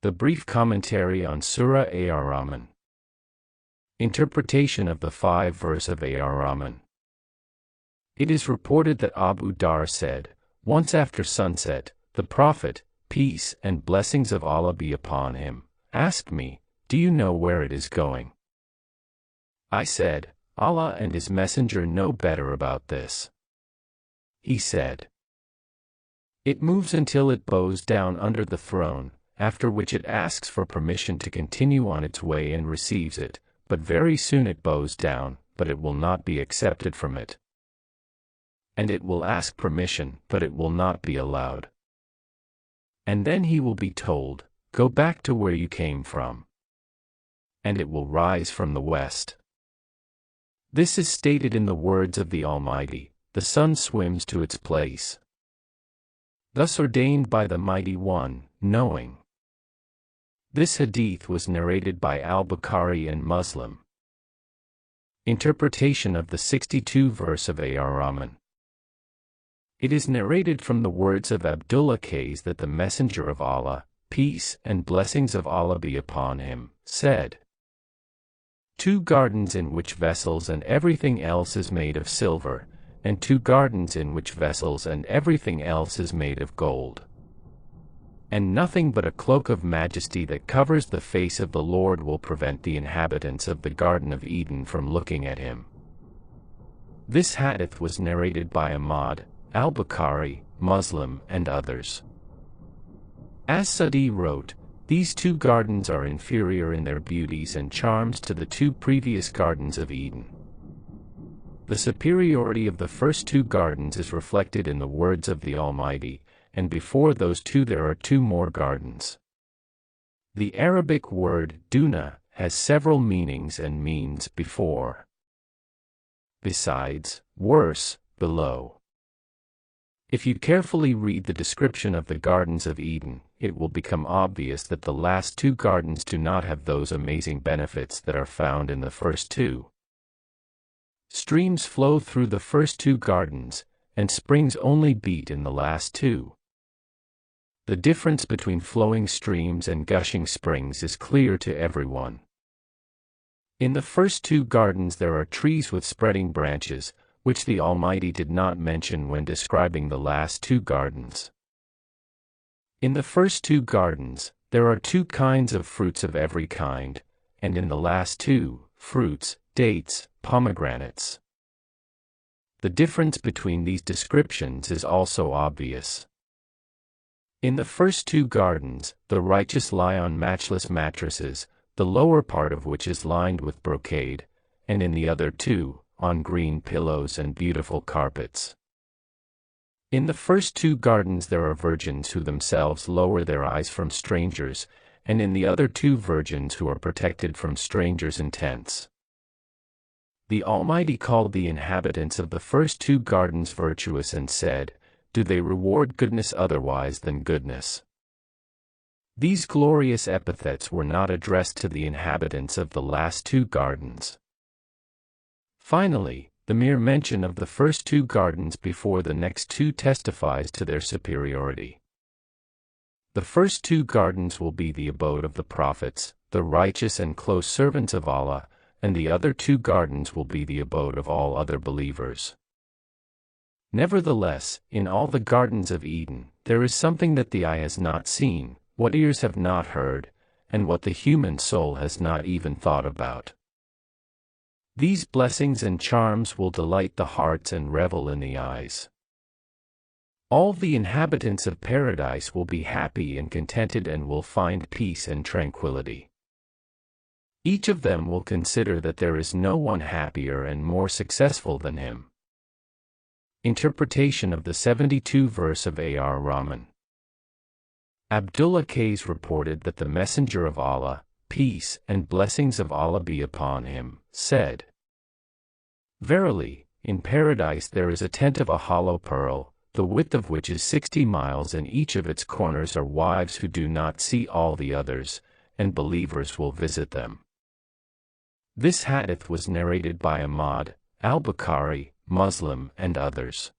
The brief commentary on Sura Ar-Rahman. Interpretation of the 5th verse of Ar-Rahman. It is reported that Abu Dar said, once after sunset, the Prophet, peace and blessings of Allah be upon him, asked me, "Do you know where it is going?" I said, "Allah and His Messenger know better about this." He said, "It moves until it bows down under the throne, after which it asks for permission to continue on its way and receives it, but very soon it bows down, but it will not be accepted from it. And it will ask permission, but it will not be allowed. And then he will be told, 'Go back to where you came from.' And it will rise from the west." This is stated in the words of the Almighty, "The sun swims to its place." Thus ordained by the Mighty One, knowing. This hadith was narrated by al-Bukhari and Muslim. Interpretation of the 62th verse of Ar-Rahman. It is narrated from the words of Abdullah Qays that the Messenger of Allah, peace and blessings of Allah be upon him, said, "2 gardens in which vessels and everything else is made of silver, and 2 gardens in which vessels and everything else is made of gold. And nothing but a cloak of majesty that covers the face of the Lord will prevent the inhabitants of the Garden of Eden from looking at him." This hadith was narrated by Ahmad, al-Bukhari, Muslim, and others. As Sadi wrote, "These 2 gardens are inferior in their beauties and charms to the 2 previous gardens of Eden. The superiority of the first 2 gardens is reflected in the words of the Almighty, and before those 2 there are 2 more gardens." The Arabic word duna has several meanings and means before, besides, worse, below. If you carefully read the description of the gardens of Eden, it will become obvious that the last 2 gardens do not have those amazing benefits that are found in the first 2. Streams flow through the first 2 gardens, and springs only beat in the last 2. The difference between flowing streams and gushing springs is clear to everyone. In the first 2 gardens there are trees with spreading branches, which the Almighty did not mention when describing the last 2 gardens. In the first 2 gardens, there are 2 kinds of fruits of every kind, and in the last 2, fruits, dates, pomegranates. The difference between these descriptions is also obvious. In the first 2 gardens, the righteous lie on matchless mattresses, the lower part of which is lined with brocade, and in the other 2, on green pillows and beautiful carpets. In the first 2 gardens there are virgins who themselves lower their eyes from strangers, and in the other 2 virgins who are protected from strangers' intents. The Almighty called the inhabitants of the first 2 gardens virtuous and said, "Do they reward goodness otherwise than goodness?" These glorious epithets were not addressed to the inhabitants of the last 2 gardens. Finally, the mere mention of the first 2 gardens before the next 2 testifies to their superiority. The first 2 gardens will be the abode of the prophets, the righteous and close servants of Allah, and the other 2 gardens will be the abode of all other believers. Nevertheless, in all the gardens of Eden, there is something that the eye has not seen, what ears have not heard, and what the human soul has not even thought about. These blessings and charms will delight the hearts and revel in the eyes. All the inhabitants of paradise will be happy and contented and will find peace and tranquility. Each of them will consider that there is no one happier and more successful than him. Interpretation of the 72th verse of Ar-Rahman. Abdullah Qays reported that the Messenger of Allah, peace and blessings of Allah be upon him, said, "Verily, in paradise there is a tent of a hollow pearl, the width of which is 60 miles, and each of its corners are wives who do not see all the others, and believers will visit them." This hadith was narrated by Ahmad, al-Bukhari, Muslim, and others.